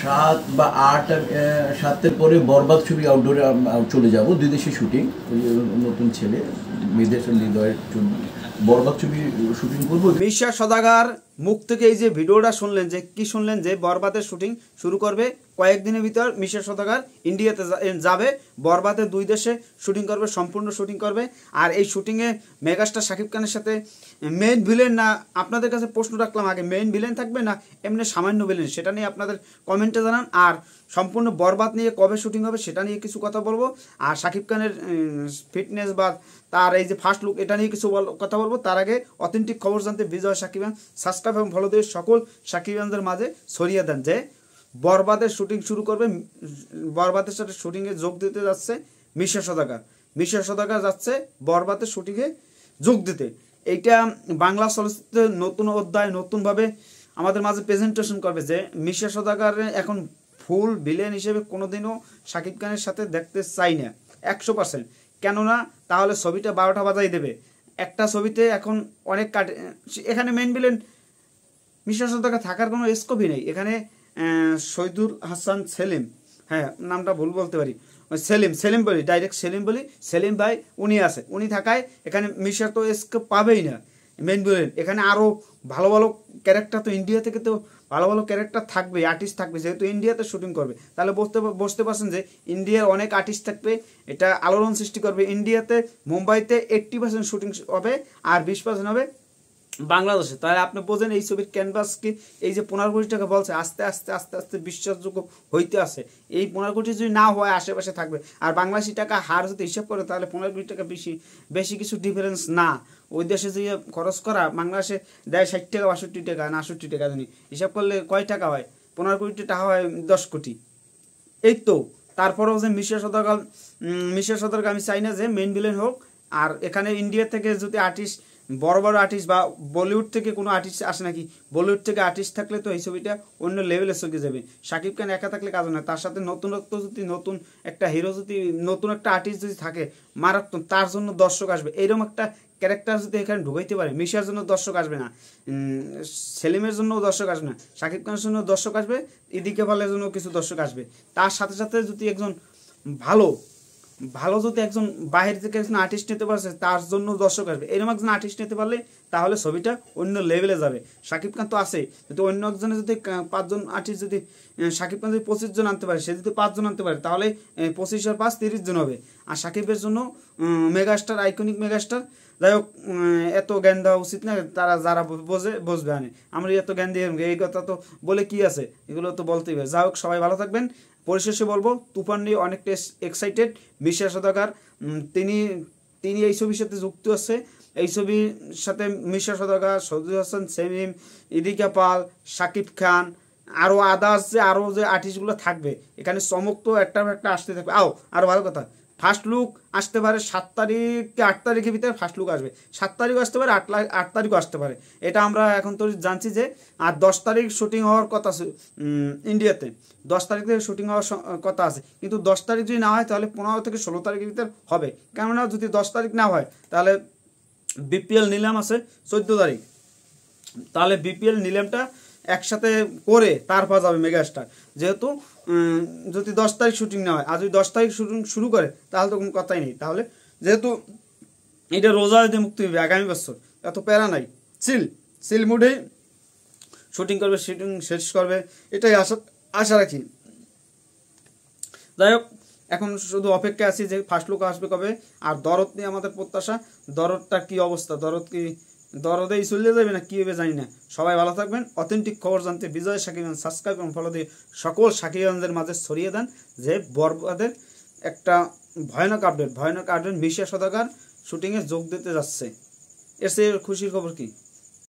7 বা 8 7-এর পরে বরবাদ ছবি আউটডোরে চলে যাব, 2 দেশে শুটিং। নতুন ছেলে মেয়েদের হৃদয়ের বরবাদ ছবি শুটিং করবো। মিশা সওদাগর মুখ থেকে এই যে ভিডিওটা শুনলেন, যে কি শুনলেন, যে বরবাদের শুটিং শুরু করবে কয়েকদিনের ভিতর। মিশা সওদাগর ইন্ডিয়াতে যাবে, বরবাদের 2 দেশে শুটিং করবে, সম্পূর্ণ শুটিং করবে। আর এই শুটিংয়ে মেগাস্টার শাকিব খানের সাথে মেইন ভিলেন না, আপনাদের কাছে প্রশ্ন রাখলাম আগে, মেইন ভিলেন থাকবে না এমনি সামান্য ভিলেন, সেটা নিয়ে আপনাদের কমেন্টে জানান। আর সম্পূর্ণ বরবাদ নিয়ে কবে শুটিং হবে সেটা নিয়ে কিছু কথা বলবো। আর শাকিব খানের ফিটনেস বা তার এই যে ফার্স্ট লুক, এটা নিয়ে কিছু কথা বলবো। তার আগে অথেন্টিক খবর জানতে বিজয় সাকিবান সাবস্ক্রাইব এবং ফলো দিয়ে সকল সাকিবানদের মাঝে ছড়িয়ে দেন যে বরবাদের শুটিং শুরু করবে। বরবাদের সাথে শুটিংয়ে যোগ দিতে যাচ্ছে মিশা সওদাগর। মিশা সওদাগর যাচ্ছে বরবাদের শুটিংয়ে যোগ দিতে। এইটা বাংলা চলচ্চিত্রের নতুন অধ্যায়, নতুনভাবে আমাদের মাঝে প্রেজেন্টেশন করবে যে মিশা সওদাগর এখন ফুল ভিলেন হিসেবে কোনোদিনও শাকিব খানের সাথে দেখতে চাই না 100%। কেননা তাহলে ছবিটা 12টা বাজাই দেবে। একটা ছবিতে এখন অনেক এখানে মেইন ভিলেন মিশা সওদাগর থাকার কোনো স্কোপই নেই। এখানে শহীদুল হাসান সেলিম, হ্যাঁ নামটা ভুল বলতে পারি, সেলিম বলি, ডাইরেক্ট সেলিম বলি, সেলিম ভাই উনি আছে। উনি থাকায় এখানে মিশা তো স্কোপ পাবেই না মেইন ভিলেন। এখানে আরও ভালো ভালো ক্যারেক্টার, তো ইন্ডিয়া থেকে তো ভালো ভালো ক্যারেক্টার থাকবে, আর্টিস্ট থাকবে, যেহেতু ইন্ডিয়াতে শুটিং করবে। তাহলে বুঝতে পারছেন যে ইন্ডিয়ার অনেক আর্টিস্ট থাকবে, এটা আলোড়ন সৃষ্টি করবে। ইন্ডিয়াতে মুম্বাইতে 80% শুটিং হবে আর 20% হবে বাংলাদেশে। তাহলে আপনি বোঝেন এই ছবির ক্যানভাস কি, এই যে 15 কোটি টাকা বলছে, আস্তে আস্তে আস্তে আস্তে বিশ্বাসযোগ্য হইতে আছে। এই 15 কোটি যদি না হয় আশেপাশে থাকবে। আর বাংলাদেশি টাকা হার যদি হিসাব করে তাহলে 15 কোটি টাকা বেশি কিছু ডিফারেন্স না। ওই দেশে যে খরচ করা, বাংলাদেশে দেয় 60 টাকা 62 টাকা না 68 টাকা জানি, হিসাব করলে কয় টাকা হয়? 15 কোটি টাকা হয় 10 কোটি। এই তো তারপরেও যে মিশা সওদাগর আমি চাই না যে মেইন ভিলেন হোক। আর এখানে ইন্ডিয়া থেকে যদি আর্টিস্ট, বড় বড় আর্টিস্ট বা বলিউড থেকে কোনো আর্টিস্ট আসে নাকি? বলিউড থেকে আর্টিস্ট থাকলে তো এই ছবিটা অন্য লেভেলে চলে যাবে। শাকিব খান একা থাকলে কাজ না, তার সাথে নতুনত্ব যদি, নতুন একটা হিরো যদি, নতুন একটা আর্টিস্ট যদি থাকে মারাত্মক, তার জন্য দর্শক আসবে। এইরকম একটা ক্যারেক্টার যদি এখানে ঢুকাইতে পারে, মিশার জন্য দর্শক আসবে না, সেলিমের জন্য দর্শক আসবে না, শাকিব খানের জন্য দর্শক আসবে, এদিকে বলের জন্য কিছু দর্শক আসবে। তার সাথে সাথে যদি একজন ভালো যদি একজন বাইরে থেকে একজন আর্টিস্ট নিতে পারছে, তার জন্য দর্শক আসবে। এরকম একজন আর্টিস্ট নিতে পারলে তাহলে ছবিটা অন্য লেভেলে যাবে। শাকিব খান তো আছে, কিন্তু অন্য একজনে যদি 5 জন আর্টিস্ট যদি, শাকিব খান যদি 25 জন আনতে পারে, সে যদি 5 জন আনতে পারে, তাহলে 25 আর 5 30 জন হবে। আর শাকিবের জন্য মেগাস্টার, আইকনিক মেগাস্টার। যাই হোক, এত জ্ঞান দেওয়া উচিত না, তারা যারা বুঝবে আনে। আমরা এত জ্ঞান দিয়ে এই কথা তো বলে কি আছে, এগুলো তো বলতেই হবে। যাই হোক, সবাই ভালো থাকবেন। পরিশেষে বলবো, তুফান নিয়ে অনেকটা এক্সাইটেড মিশা সওদাগর। তিনি এই ছবির সাথে যুক্ত আছে। এই ছবির সাথে মিশা সওদাগর, শহীদুল হাসান সেলিম, ইদিকা পাল, শাকিব খান, আরও আদার্স যে আর্টিস্টগুলো থাকবে, এখানে চমক তো একটা আসতে থাকবে। আরও ভালো কথা, ফার্স্ট লুক আসতে পারে 7 তারিখ কি 8 তারিখের ভিতরে ফার্স্ট লুক আসবে। 7 তারিখও আসতে পারে, 8 তারিখও আসতে পারে, এটা আমরা এখন তো জানছি যে। আর 10 তারিখ শুটিং হওয়ার কথা আছে ইন্ডিয়াতে, 10 তারিখ থেকে শুটিং হওয়ার কথা আছে। কিন্তু 10 তারিখ যদি না হয় তাহলে 15 থেকে 16 তারিখের ভিতরে হবে। কেননা যদি 10 তারিখ না হয় তাহলে বিপিএল নিলাম আছে 14 তারিখ, তাহলে বিপিএল নিলামটা একসাথে করে তারপর যাবে মেগাস্টার। যেহেতু যদি 10 তারিখ শুটিং না হয়, আর যদি 10 তারিখ শুটিং শুরু করে তাহলে তো কোনো কথাই নেই। তাহলে যেহেতু এটা রোজা দিয়ে মুক্তি হবে আগামী বছর, এত প্যারা নাই, সিল মুডেই শুটিং করবে, শুটিং শেষ করবে, এটাই আশা রাখি। যাই হোক, এখন শুধু অপেক্ষা আছি যে ফার্স্ট লুক আসবে কবে। আর দরদ নিয়ে আমাদের প্রত্যাশা, দরদটা কি অবস্থা, দরদেই চলে যাবে না কি হবে জানি না। সবাই ভালো থাকবেন। অথেন্টিক খবর জানতে বিজয় সাকিবান সাবস্ক্রাইব এবং ফলো দিয়ে সকল সাকিবানদের মাঝে ছড়িয়ে দেন যে বরবাদের একটা ভয়ানক আপডেট মিশা সওদাগর শুটিংয়ে যোগ দিতে যাচ্ছে। এর চেয়ে খুশির খবর কি?